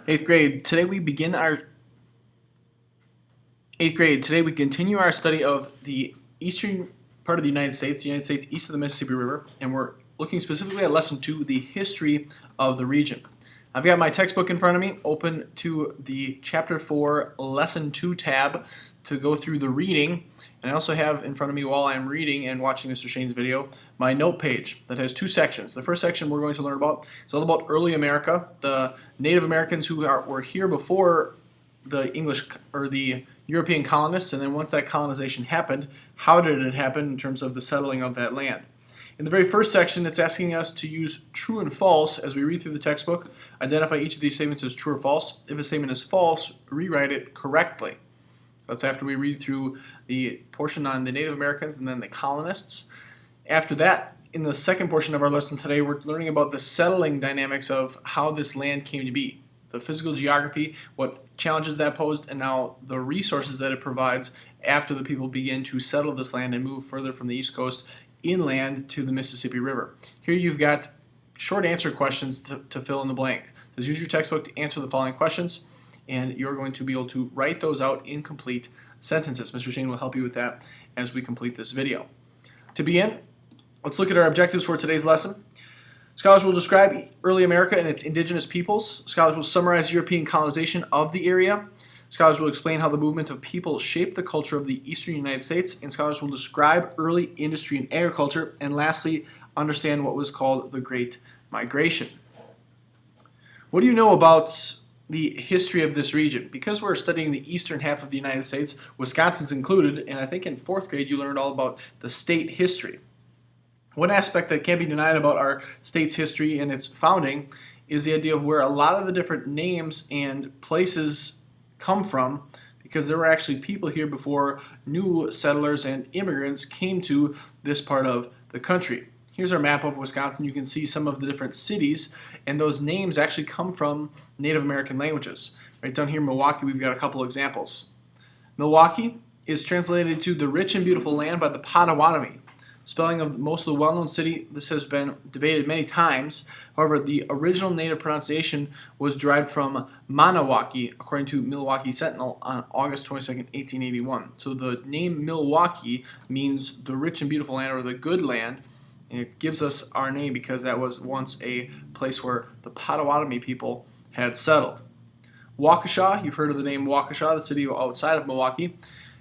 Eighth grade. Today we continue our study of the eastern part of the United States east of the Mississippi River, and we're looking specifically at lesson 2, the history of the region. I've got my textbook in front of me, open to the chapter 4, lesson 2 tab to go through the reading. And I also have in front of me, while I'm reading and watching Mr. Shane's video, my note page that has 2 sections. The first section we're going to learn about is all about early America, the Native Americans who were here before the English or the European colonists, and then once that colonization happened, how did it happen in terms of the settling of that land. In the very first section, it's asking us to use true and false as we read through the textbook. Identify each of these statements as true or false. If a statement is false, rewrite it correctly. That's after we read through the portion on the Native Americans and then the colonists. After that, in the second portion of our lesson today, we're learning about the settling dynamics of how this land came to be. The physical geography, what challenges that posed, and now the resources that it provides after the people begin to settle this land and move further from the East Coast inland to the Mississippi River. Here you've got short answer questions to fill in the blank. Just use your textbook to answer the following questions, and you're going to be able to write those out in complete sentences. Mr. Shane will help you with that as we complete this video. To begin, let's look at our objectives for today's lesson. Scholars will describe early America and its indigenous peoples. Scholars will summarize European colonization of the area. Scholars will explain how the movement of people shaped the culture of the eastern United States. And scholars will describe early industry and agriculture. And lastly, understand what was called the Great Migration. What do you know about the history of this region? Because we're studying the eastern half of the United States, Wisconsin's included, and I think in 4th grade you learned all about the state history. One aspect that can't be denied about our state's history and its founding is the idea of where a lot of the different names and places come from, because there were actually people here before new settlers and immigrants came to this part of the country. Here's our map of Wisconsin. You can see some of the different cities, and those names actually come from Native American languages. Right down here in Milwaukee, we've got a couple examples. Milwaukee is translated to the rich and beautiful land by the Potawatomi. Spelling of most of the well-known city, this has been debated many times. However, the original native pronunciation was derived from Maniwaki, according to Milwaukee Sentinel on August 22nd, 1881. So the name Milwaukee means the rich and beautiful land, or the good land, and it gives us our name because that was once a place where the Potawatomi people had settled. Waukesha, you've heard of the name Waukesha, the city outside of Milwaukee.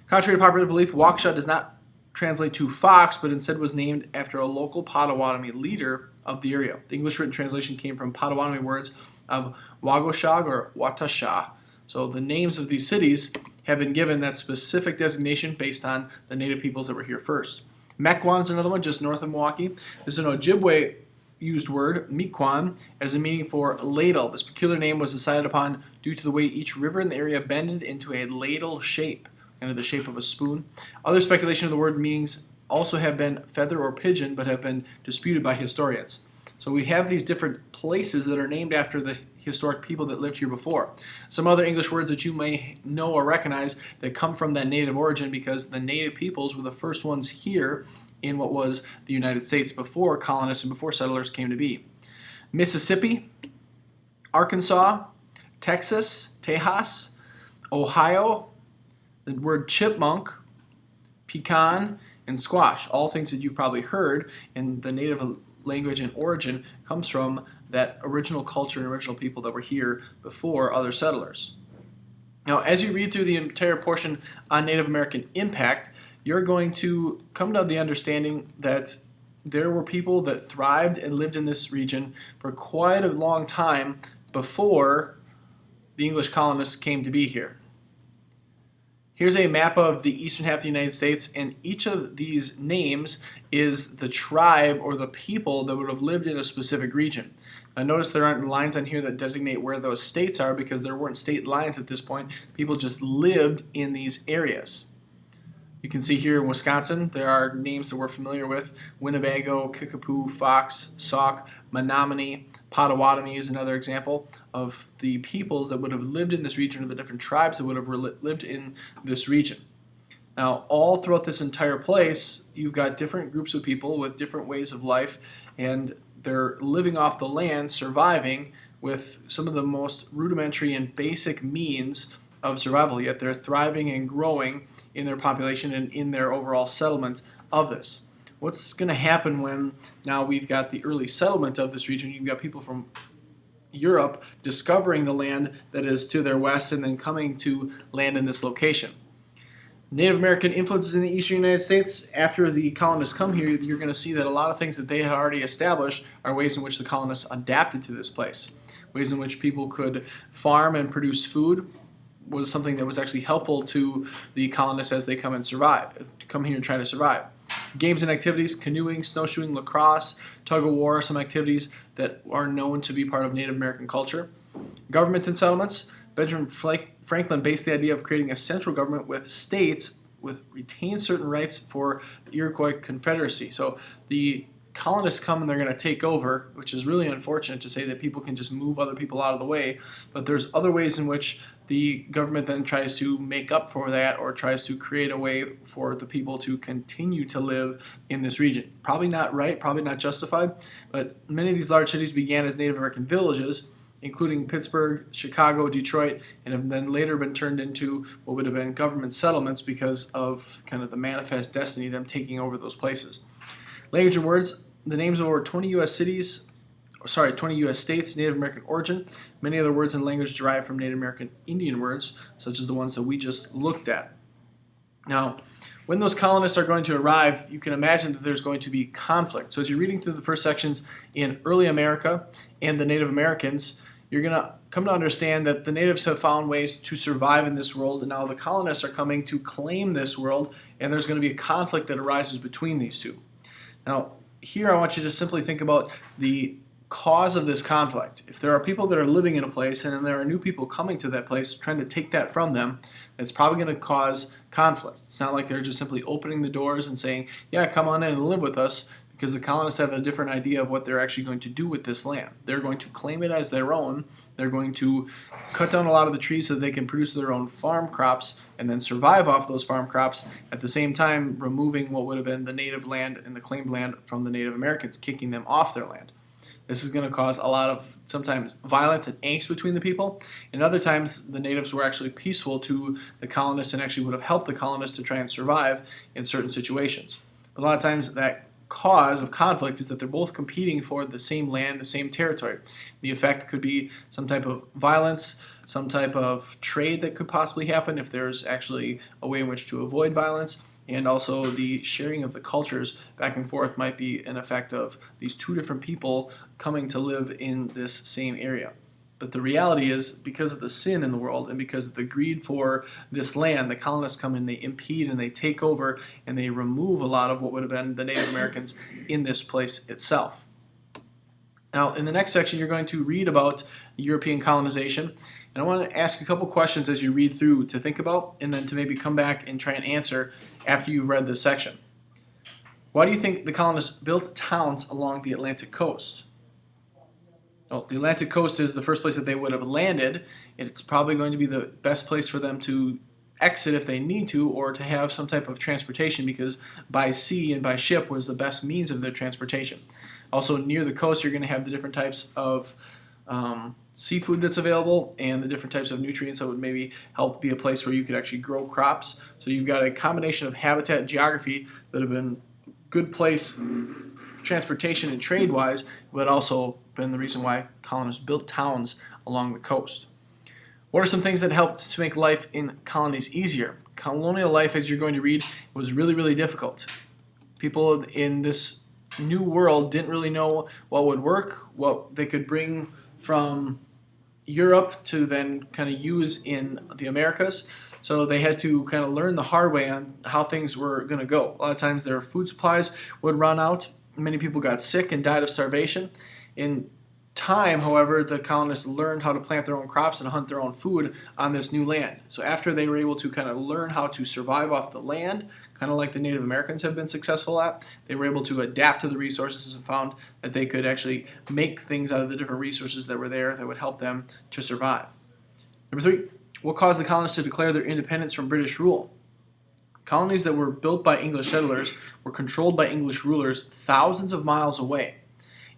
Contrary to popular belief, Waukesha does not translate to fox, but instead was named after a local Potawatomi leader of the area. The English written translation came from Potawatomi words of Wagoshag or Watasha. So the names of these cities have been given that specific designation based on the native peoples that were here first. Mequon is another one just north of Milwaukee. This is an Ojibwe used word, Miquon, as a meaning for ladle. This peculiar name was decided upon due to the way each river in the area bended into a ladle shape, kind of the shape of a spoon. Other speculation of the word meanings also have been feather or pigeon, but have been disputed by historians. So we have these different places that are named after the historic people that lived here before. Some other English words that you may know or recognize that come from that native origin, because the native peoples were the first ones here in what was the United States before colonists and before settlers came to be. Mississippi, Arkansas, Texas, Tejas, Ohio, the word chipmunk, pecan, and squash, all things that you've probably heard, and the native language and origin comes from that original culture and original people that were here before other settlers. Now, as you read through the entire portion on Native American impact, you're going to come to the understanding that there were people that thrived and lived in this region for quite a long time before the English colonists came to be here. Here's a map of the eastern half of the United States, and each of these names is the tribe or the people that would have lived in a specific region. Now notice there aren't lines on here that designate where those states are, because there weren't state lines at this point. People just lived in these areas. You can see here in Wisconsin, there are names that we're familiar with: Winnebago, Kickapoo, Fox, Sauk, Menominee. Potawatomi is another example of the peoples that would have lived in this region, or the different tribes that would have lived in this region. Now, all throughout this entire place, you've got different groups of people with different ways of life, and they're living off the land, surviving, with some of the most rudimentary and basic means of survival, yet they're thriving and growing in their population and in their overall settlement of this. What's going to happen when now we've got the early settlement of this region? You've got people from Europe discovering the land that is to their west and then coming to land in this location. Native American influences in the eastern United States, after the colonists come here, you're going to see that a lot of things that they had already established are ways in which the colonists adapted to this place. Ways in which people could farm and produce food was something that was actually helpful to the colonists as they come here and try to survive. Games and activities, canoeing, snowshoeing, lacrosse, tug of war are some activities that are known to be part of Native American culture. Government and settlements. Benjamin Franklin based the idea of creating a central government with states with retained certain rights for the Iroquois Confederacy. So the colonists come and they're going to take over, which is really unfortunate to say that people can just move other people out of the way. But there's other ways in which the government then tries to make up for that or tries to create a way for the people to continue to live in this region. Probably not right, probably not justified, but many of these large cities began as Native American villages, including Pittsburgh, Chicago, Detroit, and have then later been turned into what would have been government settlements because of kind of the manifest destiny of them taking over those places. Language and words, the names of over 20 U.S. states, Native American origin. Many other words and language derive from Native American Indian words, such as the ones that we just looked at. Now, when those colonists are going to arrive, you can imagine that there's going to be conflict. So as you're reading through the first sections in early America and the Native Americans, you're going to come to understand that the natives have found ways to survive in this world, and now the colonists are coming to claim this world, and there's going to be a conflict that arises between these two. Now, here I want you to simply think about the cause of this conflict. If there are people that are living in a place and then there are new people coming to that place trying to take that from them, it's probably going to cause conflict. It's not like they're just simply opening the doors and saying, yeah, come on in and live with us, because the colonists have a different idea of what they're actually going to do with this land. They're going to claim it as their own. They're going to cut down a lot of the trees so that they can produce their own farm crops and then survive off those farm crops, at the same time removing what would have been the native land and the claimed land from the Native Americans, kicking them off their land. This is going to cause a lot of sometimes violence and angst between the people, and other times the natives were actually peaceful to the colonists and actually would have helped the colonists to try and survive in certain situations. But a lot of times that cause of conflict is that they're both competing for the same land, the same territory. The effect could be some type of violence, some type of trade that could possibly happen if there's actually a way in which to avoid violence, and also the sharing of the cultures back and forth might be an effect of these two different people coming to live in this same area. But the reality is, because of the sin in the world and because of the greed for this land, the colonists come in, they impede and they take over and they remove a lot of what would have been the Native Americans in this place itself. Now, in the next section, you're going to read about European colonization. And I want to ask you a couple questions as you read through to think about, and then to maybe come back and try and answer after you've read this section. Why do you think the colonists built towns along the Atlantic coast? Well, the Atlantic coast is the first place that they would have landed. It's probably going to be the best place for them to exit if they need to, or to have some type of transportation, because by sea and by ship was the best means of their transportation. Also, near the coast, you're going to have the different types of seafood that's available and the different types of nutrients that would maybe help be a place where you could actually grow crops. So you've got a combination of habitat and geography that have been good place transportation and trade-wise, but also been the reason why colonists built towns along the coast. What are some things that helped to make life in colonies easier? Colonial life, as you're going to read, was really, really difficult. People in this new world didn't really know what would work, what they could bring from Europe to then kind of use in the Americas. So they had to kind of learn the hard way on how things were going to go. A lot of times their food supplies would run out. Many people got sick and died of starvation. In time, however, the colonists learned how to plant their own crops and hunt their own food on this new land. So after they were able to kind of learn how to survive off the land, kind of like the Native Americans have been successful at, they were able to adapt to the resources and found that they could actually make things out of the different resources that were there that would help them to survive. Number 3, what caused the colonists to declare their independence from British rule? Colonies that were built by English settlers were controlled by English rulers thousands of miles away.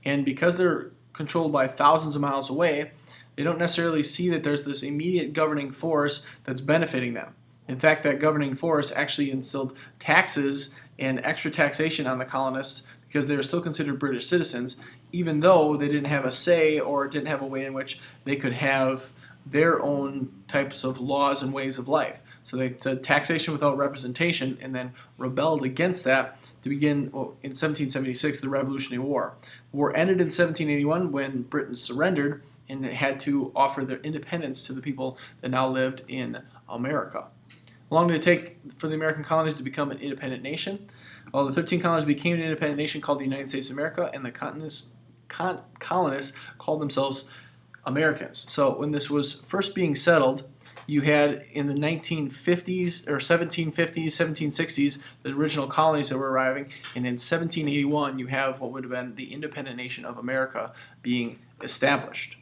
And because they're controlled by thousands of miles away, they don't necessarily see that there's this immediate governing force that's benefiting them. In fact, that governing force actually instilled taxes and extra taxation on the colonists because they were still considered British citizens, even though they didn't have a say or didn't have a way in which they could have their own types of laws and ways of life. So they said taxation without representation and then rebelled against that to begin, in 1776, the Revolutionary War. The war ended in 1781 when Britain surrendered and had to offer their independence to the people that now lived in America. How long did it take for the American colonies to become an independent nation? Well, the 13 colonies became an independent nation called the United States of America, and the colonists called themselves Americans. So when this was first being settled, you had in the 1950s or 1750s, 1760s, the original colonies that were arriving, and in 1781 you have what would have been the independent nation of America being established.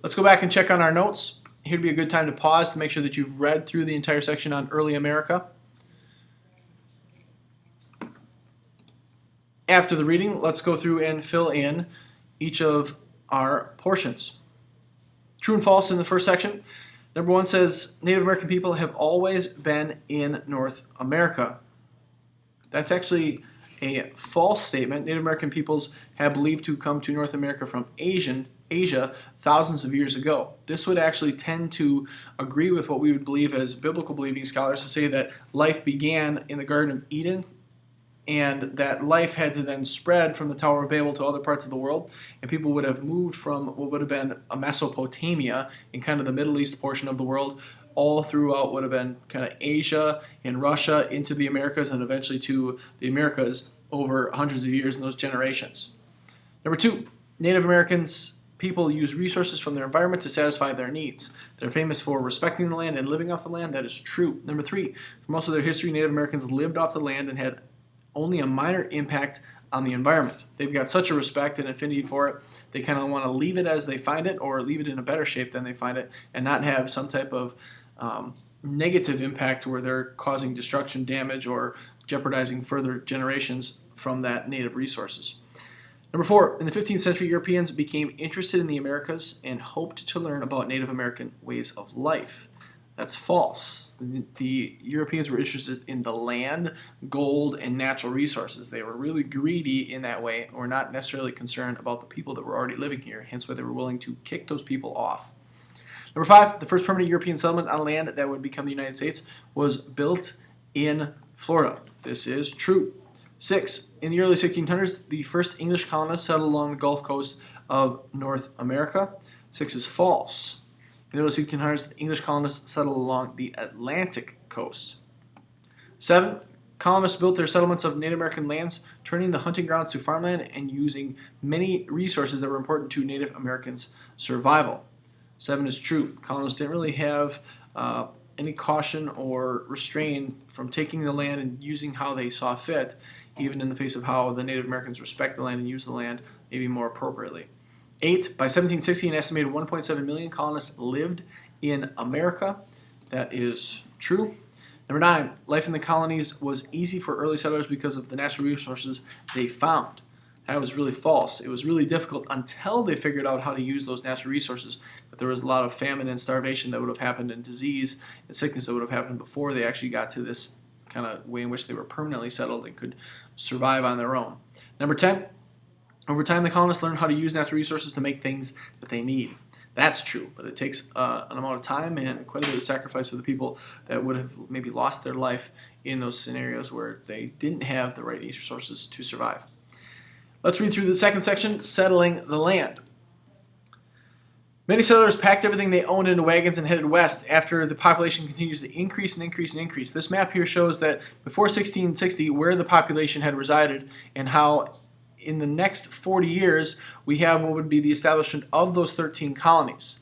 Let's go back and check on our notes. Here would be a good time to pause to make sure that you've read through the entire section on early America. After the reading, let's go through and fill in each of our portions. True and false in the first section. Number 1 says Native American people have always been in North America. That's actually a false statement. Native American peoples have believed to come to North America from Asia thousands of years ago. This would actually tend to agree with what we would believe as biblical believing scholars to say that life began in the Garden of Eden and that life had to then spread from the Tower of Babel to other parts of the world, and people would have moved from what would have been a Mesopotamia in kind of the Middle East portion of the world all throughout what would have been kind of Asia and Russia into the Americas and eventually to the Americas over hundreds of years in those generations. Number 2, Native Americans people use resources from their environment to satisfy their needs. They're famous for respecting the land and living off the land. That is true. Number 3, for most of their history, Native Americans lived off the land and had only a minor impact on the environment. They've got such a respect and affinity for it, they kind of want to leave it as they find it or leave it in a better shape than they find it and not have some type of negative impact where they're causing destruction, damage, or jeopardizing further generations from that native resources. Number 4, in the 15th century, Europeans became interested in the Americas and hoped to learn about Native American ways of life. That's false. The Europeans were interested in the land, gold, and natural resources. They were really greedy in that way, or not necessarily concerned about the people that were already living here, hence why they were willing to kick those people off. Number 5, the first permanent European settlement on land that would become the United States was built in Florida. This is true. 6, in the early 1600s, the first English colonists settled along the Gulf Coast of North America. 6 is false. In the early 1600s, the English colonists settled along the Atlantic coast. 7, colonists built their settlements of Native American lands, turning the hunting grounds to farmland and using many resources that were important to Native Americans' survival. 7 is true. Colonists didn't really have any caution or restraint from taking the land and using how they saw fit, even in the face of how the Native Americans respect the land and use the land maybe more appropriately. 8, by 1760, an estimated 1.7 million colonists lived in America. That is true. Number 9, life in the colonies was easy for early settlers because of the natural resources they found. That was really false. It was really difficult until they figured out how to use those natural resources. But there was a lot of famine and starvation that would have happened, and disease and sickness that would have happened before they actually got to this kind of way in which they were permanently settled and could survive on their own. Number 10, over time the colonists learned how to use natural resources to make things that they need. That's true, but it takes an amount of time and quite a bit of sacrifice for the people that would have maybe lost their life in those scenarios where they didn't have the right resources to survive. Let's read through the second section, settling the land. Many settlers packed everything they owned into wagons and headed west after the population continues to increase and increase and increase. This map here shows that before 1660, where the population had resided and how in the next 40 years, we have what would be the establishment of those 13 colonies.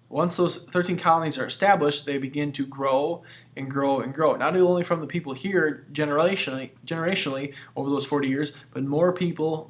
Once those 13 colonies are established, they begin to grow and grow and grow. Not only from the people here generationally over those 40 years, but more people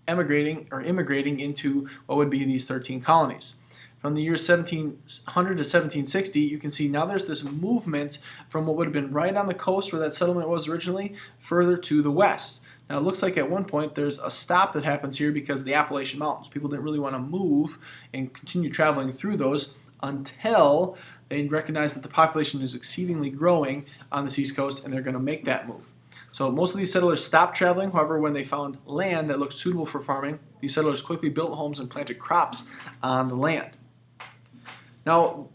emigrating or immigrating into what would be these 13 colonies. from the year 1700 to 1760, you can see now there's this movement from what would have been right on the coast where that settlement was originally further to the west. Now it looks like at one point there's a stop that happens here because of the Appalachian Mountains. People didn't really want to move and continue traveling through those until they recognize that the population is exceedingly growing on the East Coast and they're going to make that move. So most of these settlers stopped traveling. However, when they found land that looked suitable for farming, these settlers quickly built homes and planted crops on the land. Now,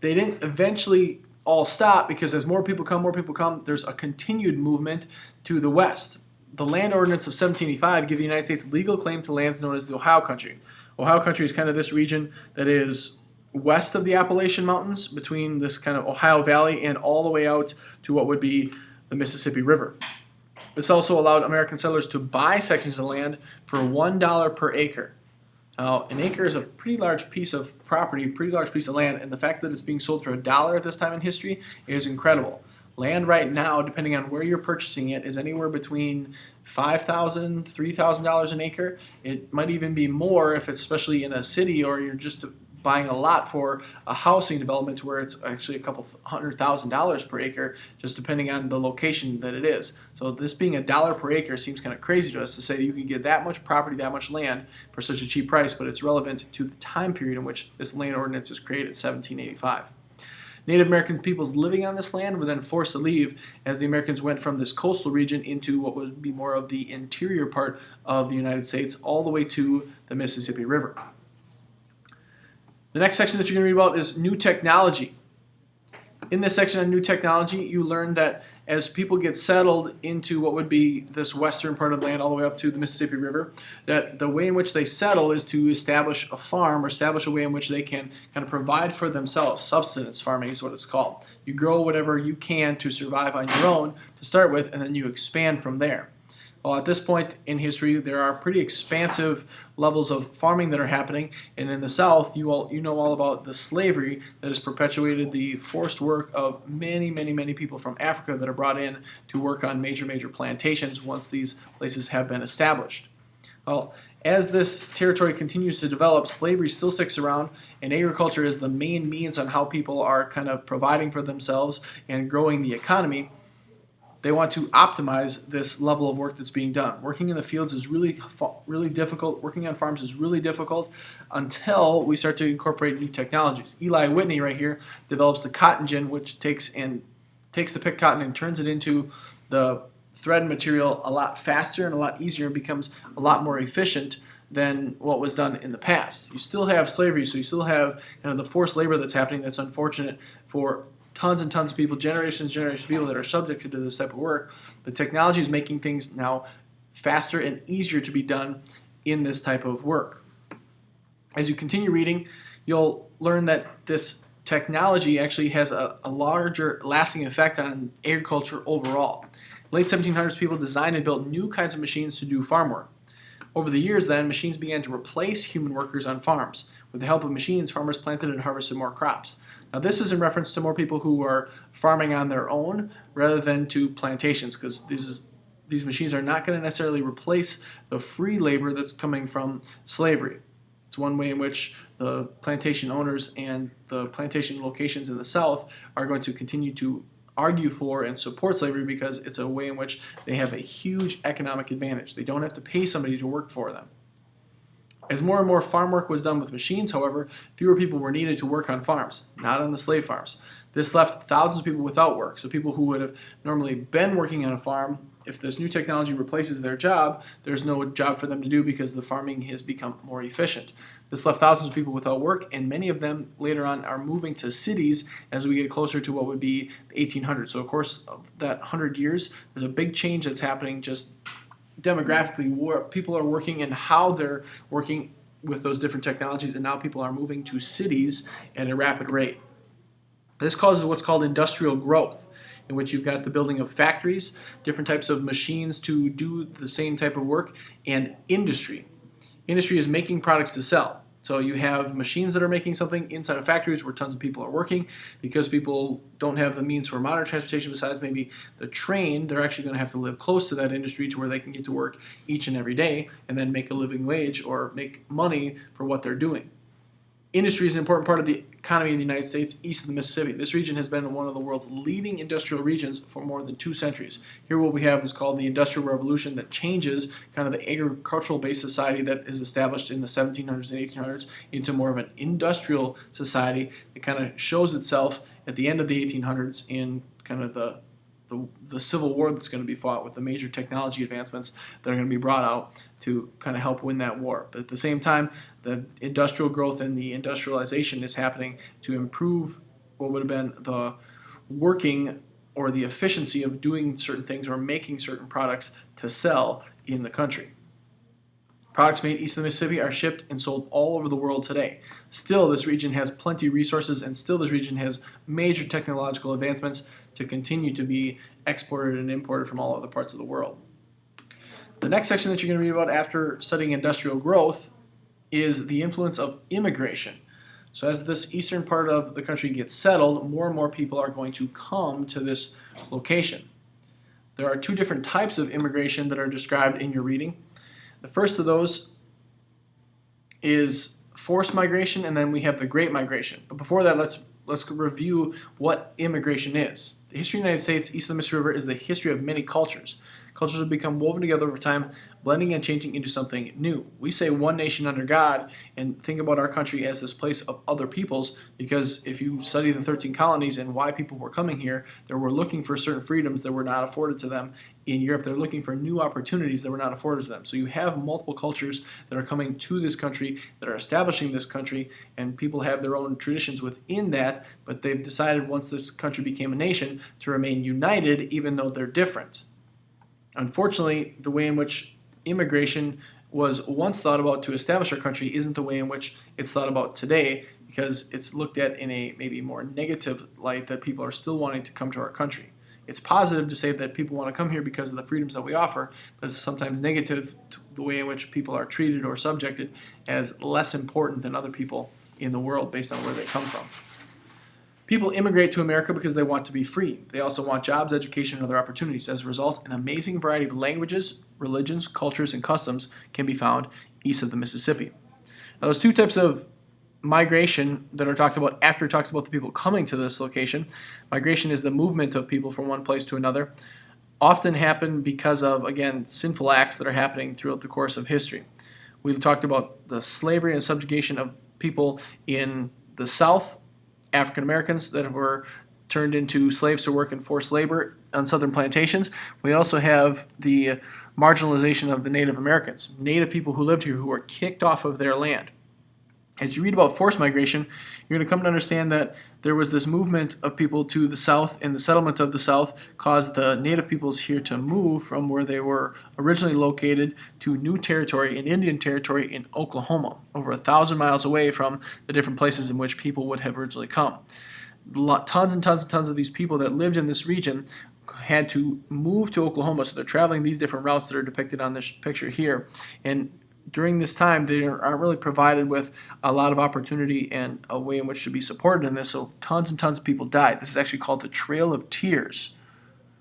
they didn't eventually all stop because as more people come, there's a continued movement to the west. The Land Ordinance of 1785 gave the United States legal claim to lands known as the Ohio Country. Ohio Country is kind of this region that is west of the Appalachian Mountains, between this kind of Ohio Valley and all the way out to what would be the Mississippi River. This also allowed American settlers to buy sections of land for $1 per acre. Now, an acre is a pretty large piece of property, pretty large piece of land, and the fact that it's being sold for $1 at this time in history is incredible. Land right now, depending on where you're purchasing it, is anywhere between $5,000, $3,000 an acre. It might even be more if it's especially in a city or you're just buying a lot for a housing development where it's actually a couple $100,000 per acre, just depending on the location that it is. So this being $1 per acre seems kind of crazy to us to say you can get that much property, that much land for such a cheap price, but it's relevant to the time period in which this land ordinance is created, 1785. Native American peoples living on this land were then forced to leave as the Americans went from this coastal region into what would be more of the interior part of the United States, all the way to the Mississippi River. The next section that you're going to read about is new technology. In this section on new technology, you learn that as people get settled into what would be this western part of the land all the way up to the Mississippi River, that the way in which they settle is to establish a farm or establish a way in which they can kind of provide for themselves. Subsistence farming is what it's called. You grow whatever you can to survive on your own to start with, and then you expand from there. Well, at this point in history, there are pretty expansive levels of farming that are happening, and in the South, you know all about the slavery that has perpetuated the forced work of many people from Africa that are brought in to work on major plantations once these places have been established. Well, as this territory continues to develop, slavery still sticks around, and agriculture is the main means on how people are kind of providing for themselves and growing the economy. They want to optimize this level of work that's being done. Working in the fields is really difficult. Working on farms is really difficult until we start to incorporate new technologies. Eli Whitney right here develops the cotton gin, which takes the picked cotton and turns it into the thread material a lot faster and a lot easier, and becomes a lot more efficient than what was done in the past. You still have slavery, so you still have kind of the forced labor that's happening that's unfortunate for tons and tons of people, generations of people that are subjected to this type of work. But technology is making things now faster and easier to be done in this type of work. As you continue reading, you'll learn that this technology actually has a larger lasting effect on agriculture overall. Late 1700s, people designed and built new kinds of machines to do farm work. Over the years then, machines began to replace human workers on farms. With the help of machines, farmers planted and harvested more crops. Now this is in reference to more people who are farming on their own rather than to plantations, because these machines are not going to necessarily replace the free labor that's coming from slavery. It's one way in which the plantation owners and the plantation locations in the South are going to continue to argue for and support slavery, because it's a way in which they have a huge economic advantage. They don't have to pay somebody to work for them. As more and more farm work was done with machines, however, fewer people were needed to work on farms, not on the slave farms. This left thousands of people without work. So people who would have normally been working on a farm, if this new technology replaces their job, there's no job for them to do because the farming has become more efficient. This left thousands of people without work, and many of them later on are moving to cities as we get closer to what would be the 1800s. So of course, of that 100 years, there's a big change that's happening just demographically, where people are working and how they're working with those different technologies, and now people are moving to cities at a rapid rate. This causes what's called industrial growth, in which you've got the building of factories, different types of machines to do the same type of work, and industry. Industry is making products to sell. So you have machines that are making something inside of factories where tons of people are working. Because people don't have the means for modern transportation besides maybe the train, they're actually going to have to live close to that industry to where they can get to work each and every day and then make a living wage or make money for what they're doing. Industry is an important part of the economy of the United States east of the Mississippi. This region has been one of the world's leading industrial regions for more than 2 centuries. Here what we have is called the Industrial Revolution that changes kind of the agricultural-based society that is established in the 1700s and 1800s into more of an industrial society that kind of shows itself at the end of the 1800s in kind of the Civil War that's going to be fought with the major technology advancements that are going to be brought out to kind of help win that war. But at the same time, the industrial growth and the industrialization is happening to improve what would have been the working or the efficiency of doing certain things or making certain products to sell in the country. Products made east of the Mississippi are shipped and sold all over the world today. Still, this region has plenty of resources, and still this region has major technological advancements to continue to be exported and imported from all other parts of the world. The next section that you're going to read about after studying industrial growth is the influence of immigration. So as this eastern part of the country gets settled, more and more people are going to come to this location. There are 2 different types of immigration that are described in your reading. The first of those is forced migration, and then we have the Great Migration. But before that, let's review what immigration is. The history of the United States east of the Mississippi River is the history of many cultures. Cultures have become woven together over time, blending and changing into something new. We say one nation under God and think about our country as this place of other peoples, because if you study the 13 colonies and why people were coming here, they were looking for certain freedoms that were not afforded to them in Europe. They're looking for new opportunities that were not afforded to them. So you have multiple cultures that are coming to this country, that are establishing this country, and people have their own traditions within that, but they've decided once this country became a nation to remain united even though they're different. Unfortunately, the way in which immigration was once thought about to establish our country isn't the way in which it's thought about today, because it's looked at in a maybe more negative light that people are still wanting to come to our country. It's positive to say that people want to come here because of the freedoms that we offer, but it's sometimes negative to the way in which people are treated or subjected as less important than other people in the world based on where they come from. People immigrate to America because they want to be free. They also want jobs, education, and other opportunities. As a result, an amazing variety of languages, religions, cultures, and customs can be found east of the Mississippi. Now, those 2 types of migration that are talked about after it talks about the people coming to this location. Migration is the movement of people from one place to another. Often happen because of, again, sinful acts that are happening throughout the course of history. We talked about the slavery and subjugation of people in the South, African Americans that were turned into slaves to work in forced labor on southern plantations. We also have the marginalization of the Native Americans, Native people who lived here who were kicked off of their land. As you read about forced migration, you're going to come to understand that there was this movement of people to the south, and the settlement of the south caused the native peoples here to move from where they were originally located to new territory, an Indian territory in Oklahoma, over 1,000 miles away from the different places in which people would have originally come. Tons and tons and tons of these people that lived in this region had to move to Oklahoma, so they're traveling these different routes that are depicted on this picture here, and during this time, they aren't really provided with a lot of opportunity and a way in which to be supported in this, so tons and tons of people died. This is actually called the Trail of Tears,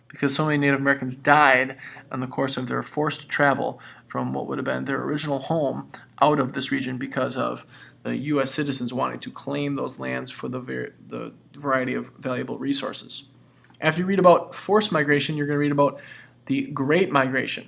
because so many Native Americans died in the course of their forced travel from what would have been their original home out of this region because of the U.S. citizens wanting to claim those lands for the variety of valuable resources. After you read about forced migration, you're going to read about the Great Migration.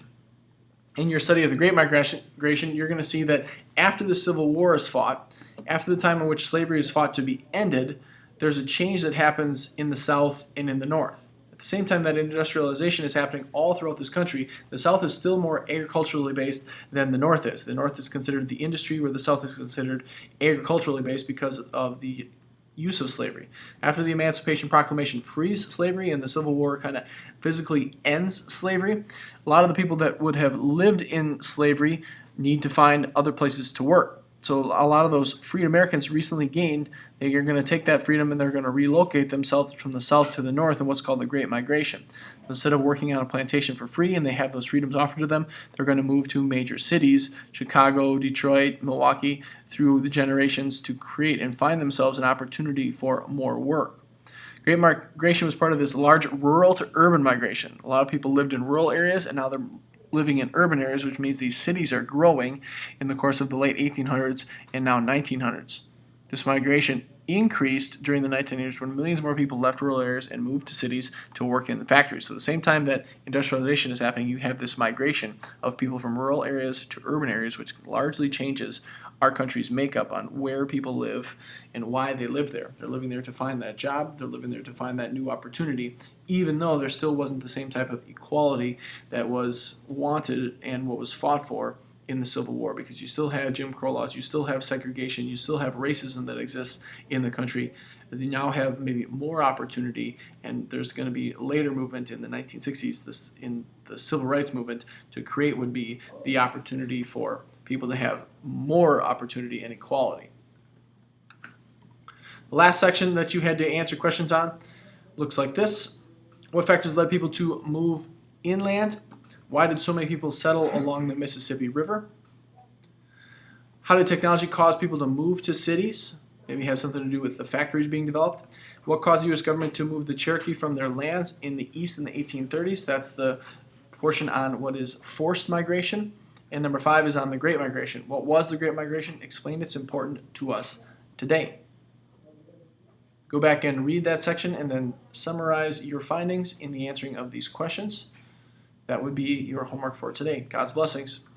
In your study of the Great Migration, you're going to see that after the Civil War is fought, after the time in which slavery is fought to be ended, there's a change that happens in the South and in the North. At the same time that industrialization is happening all throughout this country, the South is still more agriculturally based than the North is. The North is considered the industry, where the South is considered agriculturally based because of the use of slavery. After the Emancipation Proclamation frees slavery and the Civil War kind of physically ends slavery, a lot of the people that would have lived in slavery need to find other places to work. So a lot of those freed Americans recently gained, they're going to take that freedom and they're going to relocate themselves from the South to the North in what's called the Great Migration. Instead of working on a plantation for free and they have those freedoms offered to them, they're going to move to major cities, Chicago, Detroit, Milwaukee, through the generations to create and find themselves an opportunity for more work. Great Migration was part of this large rural to urban migration. A lot of people lived in rural areas and now they're living in urban areas, which means these cities are growing in the course of the late 1800s and now 1900s. This migration increased during the 1900s when millions more people left rural areas and moved to cities to work in the factories. So at the same time that industrialization is happening, you have this migration of people from rural areas to urban areas, which largely changes our country's makeup on where people live and why they live there. They're living there to find that job, they're living there to find that new opportunity, even though there still wasn't the same type of equality that was wanted and what was fought for in the Civil War, because you still have Jim Crow laws, you still have segregation, you still have racism that exists in the country. You now have maybe more opportunity, and there's going to be a later movement in the 1960s, in the Civil Rights Movement, to create would be the opportunity for people to have more opportunity and equality. The last section that you had to answer questions on looks like this. What factors led people to move inland? Why did so many people settle along the Mississippi River? How did technology cause people to move to cities? Maybe it has something to do with the factories being developed. What caused the U.S. government to move the Cherokee from their lands in the East in the 1830s? That's the portion on what is forced migration. And number 5 is on the Great Migration. What was the Great Migration? Explain its importance to us today. Go back and read that section and then summarize your findings in the answering of these questions. That would be your homework for today. God's blessings.